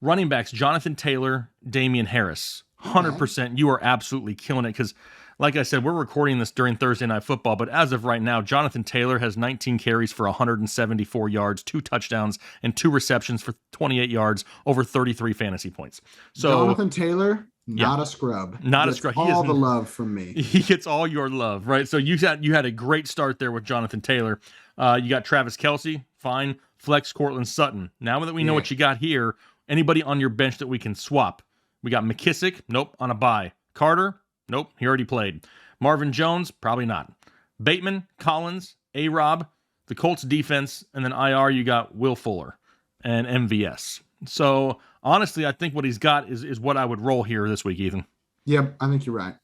Running backs, Jonathan Taylor, Damian Harris. 100%. You are absolutely killing it because like I said, we're recording this during Thursday Night Football, but as of right now, Jonathan Taylor has 19 carries for 174 yards, 2 touchdowns, and 2 receptions for 28 yards, over 33 fantasy points. So Jonathan Taylor, not a scrub. Not a scrub. All the love from me. He gets all your love, right? So you had a great start there with Jonathan Taylor. You got Travis Kelce, fine. Flex Cortland Sutton. Now that we know what you got here, anybody on your bench that we can swap. We got McKissick, nope, on a bye. Carter, nope, he already played. Marvin Jones, probably not. Bateman, Collins, A-Rob, the Colts defense, and then IR, you got Will Fuller and MVS. So honestly, I think what he's got is what I would roll here this week, Ethan. Yep, I think you're right.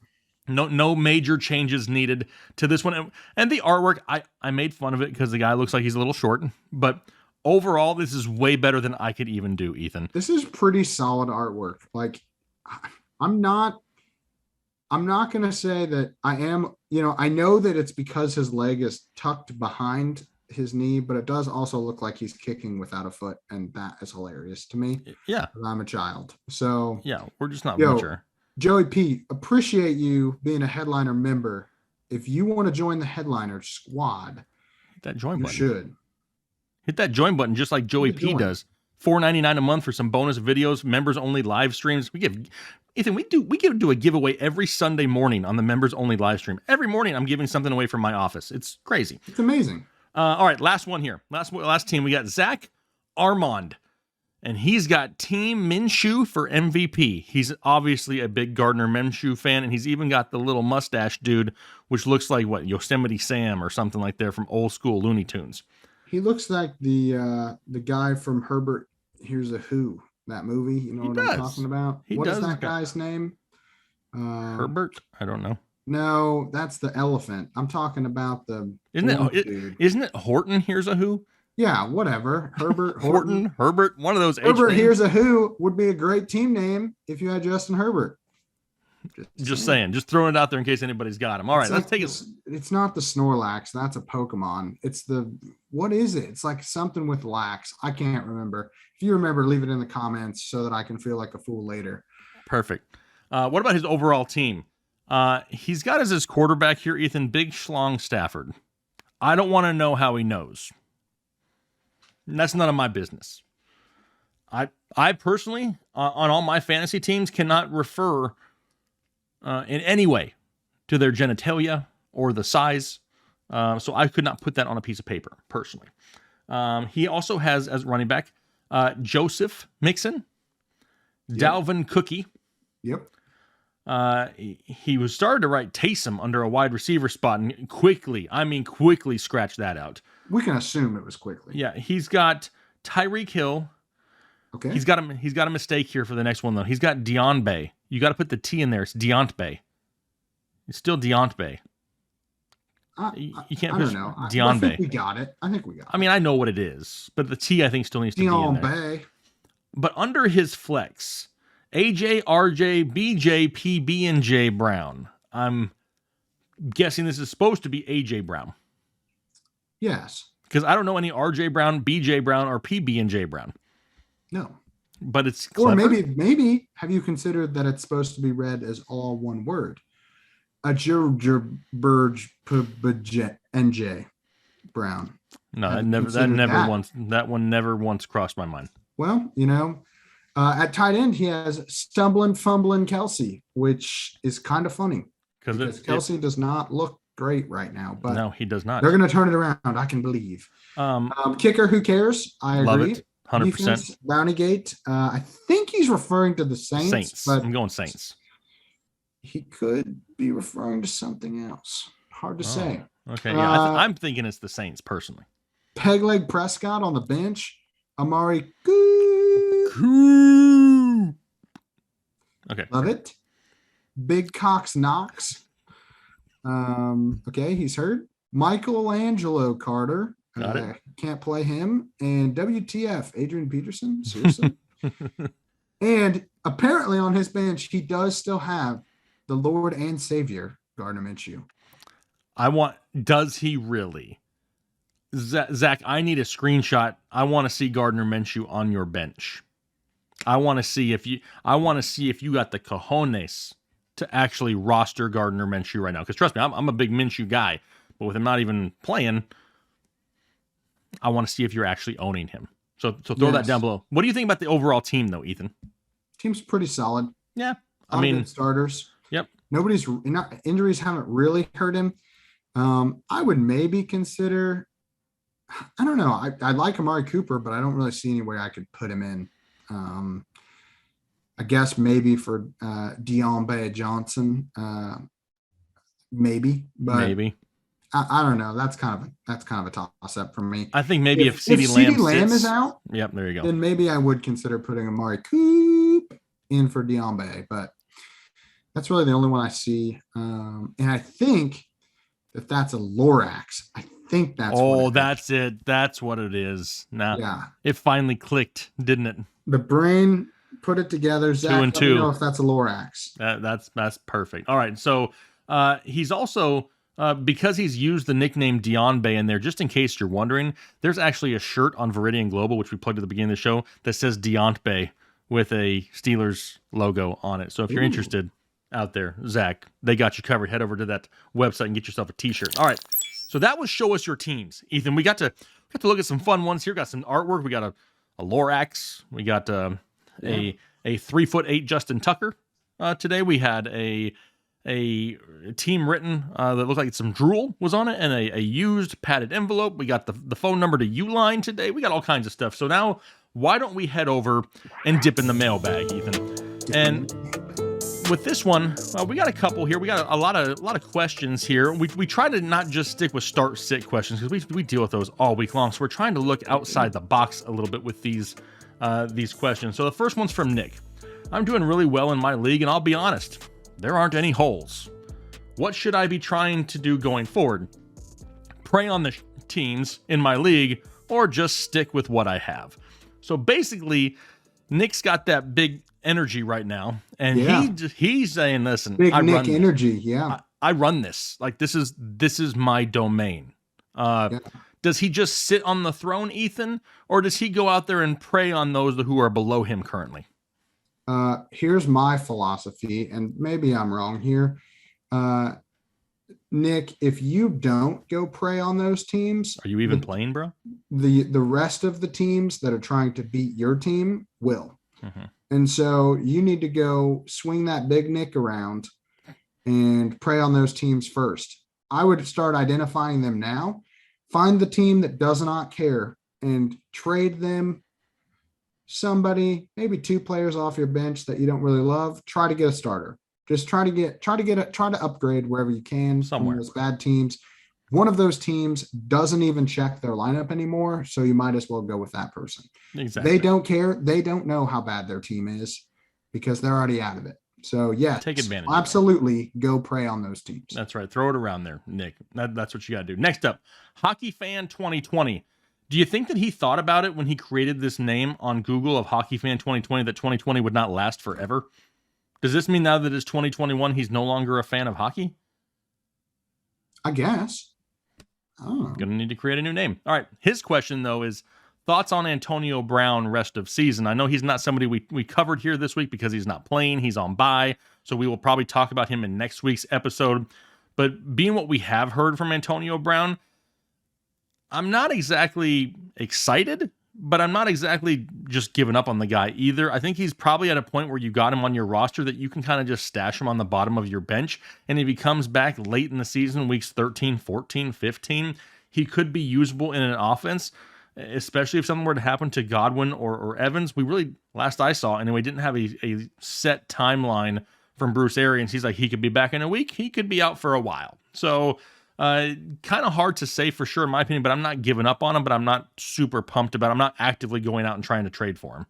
No major changes needed to this one. And the artwork, I made fun of it because the guy looks like he's a little short, but overall, this is way better than I could even do, Ethan. This is pretty solid artwork. Like, I'm not going to say that I am, I know that it's because his leg is tucked behind his knee, but it does also look like he's kicking without a foot, and that is hilarious to me. Yeah. I'm a child. So, yeah, we're just not mature. Joey P, appreciate you being a headliner member. If you want to join the headliner squad, hit that join button. You should. Hit that join button just like Joey P does. $4.99 a month for some bonus videos, members only live streams. We do a giveaway every Sunday morning on the members only live stream. Every morning I'm giving something away from my office. It's crazy. It's amazing. All right, last one here. Last team. We got Zach Armand, and he's got Team Minshew for MVP. He's obviously a big Gardner Minshew fan, and he's even got the little mustache dude, which looks like Yosemite Sam or something like that from old school Looney Tunes. He looks like the guy from Herbert Here's a Who, that movie. You know what I'm talking about? What is that guy's name? Herbert? I don't know. No, that's the elephant. I'm talking about the Isn't it Horton Here's a Who? Yeah, whatever. Herbert Herbert, one of those. Herbert Here's a Who would be a great team name if you had Justin Herbert. Just saying, just throwing it out there in case anybody's got him. All right, let's take it. It's not the Snorlax. That's a Pokemon. It's what is it? It's like something with lax. I can't remember. If you remember, leave it in the comments so that I can feel like a fool later. Perfect. What about his overall team? He's got as his quarterback here, Ethan, Big Schlong Stafford. I don't want to know how he knows. That's none of my business. I personally, on all my fantasy teams, cannot refer in any way to their genitalia or the size. So I could not put that on a piece of paper, personally. He also has, as running back, Joseph Mixon, Dalvin Cookie. Yep. He was started to write Taysom under a wide receiver spot and quickly scratched that out. We can assume it was quickly. Yeah, he's got Tyreek Hill. Okay. He's got a mistake here for the next one though. He's got Deonbay. You got to put the T in there. It's Deontay. It's still Deontay. You can't. I don't know. Deonbay. I think we got it. I mean, I know what it is, but the T I think still needs to be in there. But under his flex, AJ, RJ, BJ, PB, and J Brown. I'm guessing this is supposed to be AJ Brown. Yes. Because I don't know any RJ Brown, BJ Brown, or PB and J Brown. No. But it's clever. Or maybe have you considered that it's supposed to be read as all one word? A Burge NJ Brown. No, that one never once crossed my mind. Well, at tight end he has stumbling, fumbling Kelce, which is kind of funny because Kelce does not look great right now. But no, he does not. They're going to turn it around. I can believe. Kicker, who cares? I agree. Love it. 100%. Bountygate. I think he's referring to the Saints. But I'm going Saints. He could be referring to something else. Hard to say. Okay, yeah, I'm thinking it's the Saints personally. Pegleg Prescott on the bench. Amari Cooper. Okay. Love it. Big Cox Knox. Okay, he's hurt. Michelangelo Carter. Got it. Can't play him. And WTF, Adrian Peterson. Seriously. And apparently on his bench, he does still have the Lord and Savior, Gardner Minshew. Does he really? Zach, I need a screenshot. I want to see Gardner Minshew on your bench. I want to see if you got the cojones to actually roster Gardner Minshew right now? Because trust me, I'm a big Minshew guy, but with him not even playing, I want to see if you're actually owning him. So throw that down below. What do you think about the overall team, though, Ethan? Team's pretty solid. Yeah, I mean, good starters. Yep. Injuries haven't really hurt him. I would maybe consider. I don't know. I like Amari Cooper, but I don't really see any way I could put him in. I guess maybe for Deandre Johnson, maybe, but maybe. I don't know. That's kind of a toss up for me. I think maybe if CeeDee Lamb is out, yep, there you go. Then maybe I would consider putting Amari Cooper in for Deandre, but that's really the only one I see. And I think that's a Lorax. I think that's that's it. That's what it is. Now, yeah, it finally clicked, didn't it? The brain put it together. Zach, 2 and 2. Let me know if that's a Lorax. That's perfect. All right, so he's also because he's used the nickname Deandre in there. Just in case you're wondering, there's actually a shirt on Veridian Global, which we plugged at the beginning of the show, that says Deandre with a Steelers logo on it. So if you're interested out there, Zach, they got you covered. Head over to that website and get yourself a t-shirt. All right. So that was Show Us Your Teams. Ethan, we got to look at some fun ones here. Got some artwork. We got a Lorax. We got a 3'8" Justin Tucker. Today we had a team written that looked like some drool was on it, and a used padded envelope. We got the phone number to Uline today. We got all kinds of stuff. So now, why don't we head over and dip in the mailbag, Ethan? And with this one, we got a couple here. We got a lot of questions here. We try to not just stick with start-sit questions because we deal with those all week long. So we're trying to look outside the box a little bit with these questions. So the first one's from Nick. I'm doing really well in my league, and I'll be honest, there aren't any holes. What should I be trying to do going forward? Prey on the teams in my league, or just stick with what I have? So basically, Nick's got that big energy right now, and he's saying, "Listen, big I Nick run energy, yeah. I run this. Like this is my domain." Does he just sit on the throne, Ethan, or does he go out there and prey on those who are below him currently? Here's my philosophy, and maybe I'm wrong here. Nick, if you don't go prey on those teams, are you even playing, bro? The rest of the teams that are trying to beat your team will. Mm-hmm. And so you need to go swing that big Nick around and prey on those teams first. I would start identifying them now. Find the team that does not care and trade them somebody, maybe 2 players off your bench that you don't really love. Try to get a starter. Just try to upgrade wherever you can. Somewhere. Those bad teams. One of those teams doesn't even check their lineup anymore, so you might as well go with that person. Exactly. They don't care. They don't know how bad their team is because they're already out of it. So, yeah, take advantage. Absolutely go prey on those teams. That's right. Throw it around there, Nick. That's what you got to do. Next up, Hockey Fan 2020. Do you think that he thought about it when he created this name on Google of Hockey Fan 2020 that 2020 would not last forever? Does this mean now that it's 2021, he's no longer a fan of hockey? I guess. Going to need to create a new name. All right. His question, though, is thoughts on Antonio Brown rest of season. I know he's not somebody we covered here this week because he's not playing. He's on bye. So we will probably talk about him in next week's episode. But being what we have heard from Antonio Brown, I'm not exactly excited, but I'm not exactly just giving up on the guy either. I think he's probably at a point where you got him on your roster that you can kind of just stash him on the bottom of your bench. And if he comes back late in the season, weeks 13, 14, 15, he could be usable in an offense, especially if something were to happen to Godwin or Evans. We really, last I saw anyway, didn't have a set timeline from Bruce Arians. He's like, he could be back in a week. He could be out for a while. So kind of hard to say for sure in my opinion, but I'm not giving up on him, but I'm not super pumped about it. I'm not actively going out and trying to trade for him.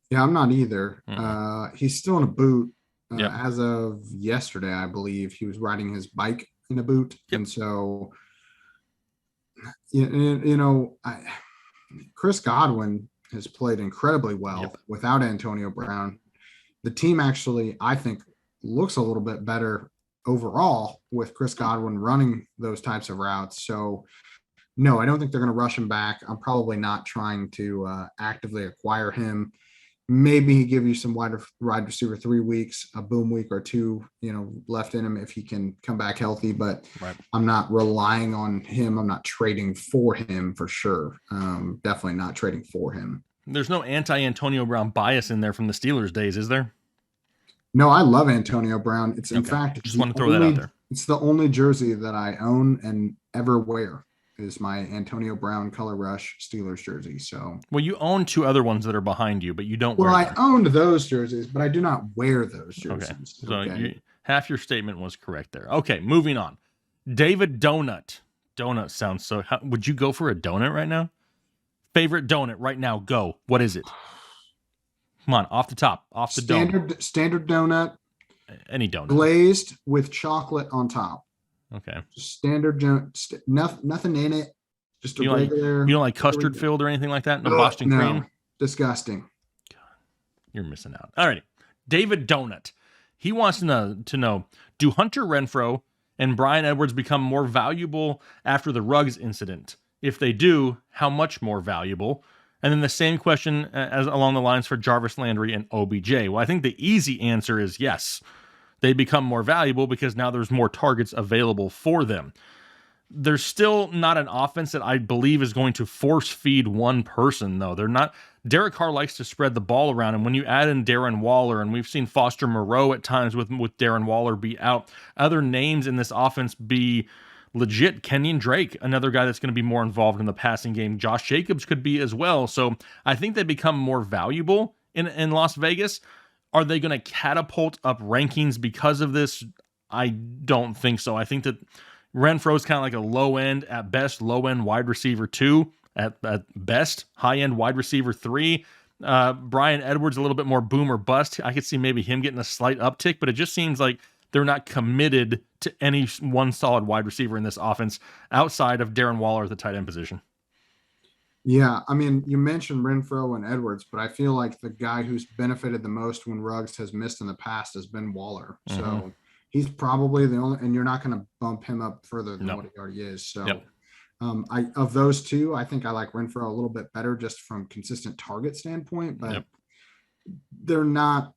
Yeah, I'm not either. Mm-hmm. He's still in a boot. Yep. As of yesterday, I believe he was riding his bike in a boot. Yep. And so, Chris Godwin has played incredibly well without Antonio Brown. The team actually, I think, looks a little bit better overall with Chris Godwin running those types of routes. So no, I don't think they're going to rush him back. I'm probably not trying to actively acquire him. maybe he give you some wide receiver 3 weeks, a boom week or two, left in him if he can come back healthy. But Right. I'm not relying on him. I'm not trading for him for sure. Definitely not trading for him. There's no anti-Antonio Brown bias in there from the Steelers days, is there? No, I love Antonio Brown. It's in fact, just want to throw that out there. It's the only jersey that I own and ever wear is my Antonio Brown Color Rush Steelers jersey. So, well, you own 2 other ones that are behind you, but you don't wear them. I owned those jerseys, but I do not wear those jerseys. Okay. So half your statement was correct there. Okay, moving on. David Donut. Donut sounds so... would you go for a donut right now? Favorite donut right now, go. What is it? Come on, off the top, off the dome. Standard donut. Any donut. Glazed with chocolate on top. Okay. Standard donut. Nothing in it. Just a regular. You don't like custard filled or anything like that? No Boston cream? Disgusting. God, you're missing out. All righty. David Donut. He wants to know, do Hunter Renfrow and Bryan Edwards become more valuable after the Ruggs incident? If they do, how much more valuable? And then the same question as along the lines for Jarvis Landry and OBJ. Well, I think the easy answer is yes. They become more valuable because now there's more targets available for them. There's still not an offense that I believe is going to force feed one person, though. They're not. Derek Carr likes to spread the ball around, and when you add in Darren Waller, and we've seen Foster Moreau at times with Darren Waller be out, other names in this offense be legit. Kenyon Drake, another guy that's going to be more involved in the passing game. Josh Jacobs could be as well. So I think they become more valuable in Las Vegas. Are they going to catapult up rankings because of this? I don't think so. I think that Renfro's kind of like a low end, at best, low end wide receiver 2, at best, high end wide receiver 3. Bryan Edwards, a little bit more boom or bust. I could see maybe him getting a slight uptick, but it just seems like they're not committed to any one solid wide receiver in this offense outside of Darren Waller at the tight end position. Yeah, I mean, you mentioned Renfrow and Edwards, but I feel like the guy who's benefited the most when Ruggs has missed in the past has been Waller. Mm-hmm. So he's probably the only, and you're not going to bump him up further than what he already is. So of those two, I think I like Renfrow a little bit better just from consistent target standpoint, but they're not.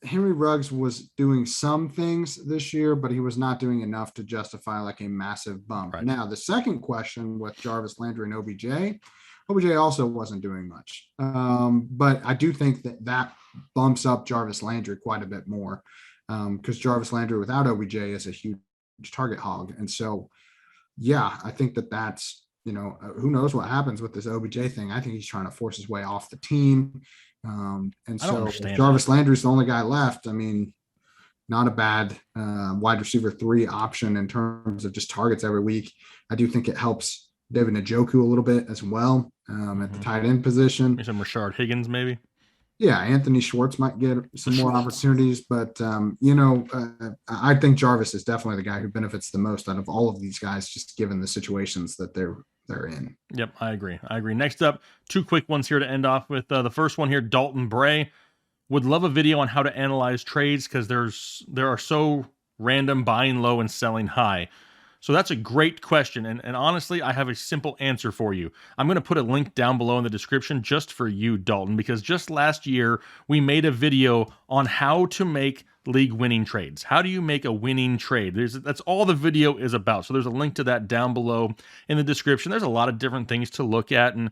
Henry Ruggs was doing some things this year, but he was not doing enough to justify like a massive bump. Right. Now, the second question with Jarvis Landry and OBJ also wasn't doing much. But I do think that bumps up Jarvis Landry quite a bit more because Jarvis Landry without OBJ is a huge target hog. And so, yeah, I think that's, who knows what happens with this OBJ thing. I think he's trying to force his way off the team. And so Jarvis Landry's the only guy left. I mean, not a bad wide receiver 3 option in terms of just targets every week. I do think it helps David Njoku a little bit as well at the tight end position. Maybe some Rashard Higgins, maybe. Yeah, Anthony Schwartz might get some more opportunities, but I think Jarvis is definitely the guy who benefits the most out of all of these guys, just given the situations that they're in. Yep, I agree. Next up, 2 quick ones here to end off with. The first one here, Dalton Bray. Would love a video on how to analyze trades because there are so random buying low and selling high. So that's a great question. And honestly, I have a simple answer for you. I'm going to put a link down below in the description just for you, Dalton, because just last year, we made a video on how to make league winning trades. How do you make a winning trade? That's all the video is about. So there's a link to that down below in the description. There's a lot of different things to look at and,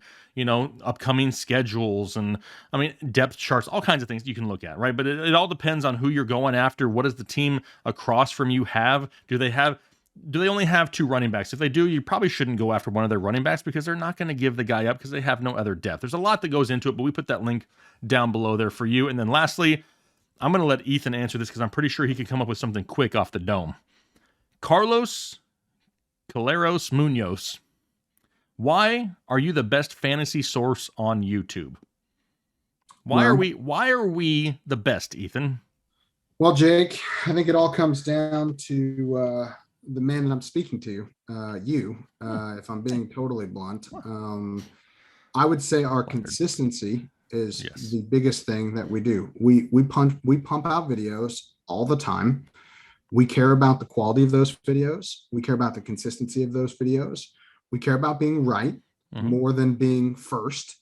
upcoming schedules and, depth charts, all kinds of things you can look at, right? But it all depends on who you're going after. What does the team across from you have? Do they only have 2 running backs? If they do, you probably shouldn't go after one of their running backs because they're not going to give the guy up because they have no other depth. There's a lot that goes into it, but we put that link down below there for you. And then lastly, I'm going to let Ethan answer this because I'm pretty sure he could come up with something quick off the dome. Carlos Caleros Munoz. Why are you the best fantasy source on YouTube? Why are we the best, Ethan? Well, Jake, I think it all comes down to the man that I'm speaking to, you, if I'm being totally blunt. I would say our consistency is the biggest thing that we do. We pump out videos all the time. We care about the quality of those videos. We care about the consistency of those videos. We care about being right more than being first.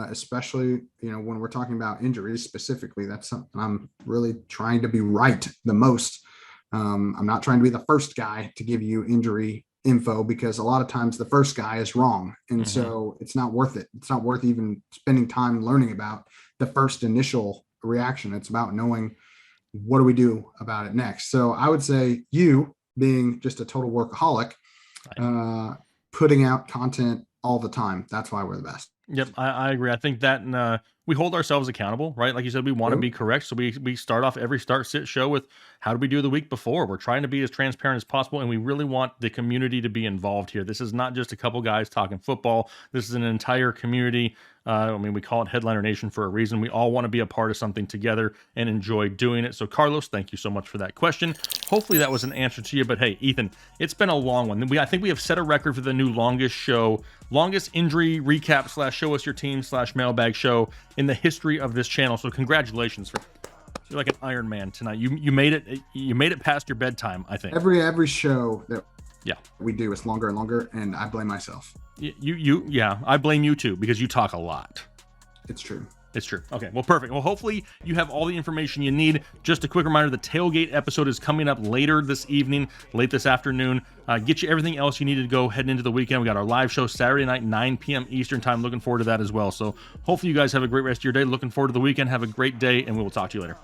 especially, when we're talking about injuries specifically. That's something I'm really trying to be right the most. I'm not trying to be the first guy to give you injury info, because a lot of times the first guy is wrong. And so it's not worth it. It's not worth even spending time learning about the first initial reaction. It's about knowing, what do we do about it next? So I would say, you being just a total workaholic, putting out content all the time. That's why we're the best. Yep, I agree. I think that we hold ourselves accountable, right? Like you said, we want to be correct. So we start off every start sit show with, how did we do the week before? We're trying to be as transparent as possible, and we really want the community to be involved here. This is not just a couple guys talking football. This is an entire community. We call it Headliner Nation for a reason. We all want to be a part of something together and enjoy doing it. So Carlos, thank you so much for that question. Hopefully that was an answer to you. But hey, Ethan, it's been a long one. I think we have set a record for the new longest injury recap / show us your team / mailbag show in the history of this channel. So congratulations. You're like an Iron Man tonight. You made it. You made it past your bedtime, I think. Every show that we do is longer and longer, and I blame myself. I blame you too, because you talk a lot. It's true. It's true. Okay, well, perfect. Well, hopefully you have all the information you need. Just a quick reminder, the tailgate episode is coming up later this evening, late this afternoon. Get you everything else you need to go heading into the weekend. We got our live show Saturday night, 9 p.m. Eastern time. Looking forward to that as well. So hopefully you guys have a great rest of your day. Looking forward to the weekend. Have a great day, and we will talk to you later.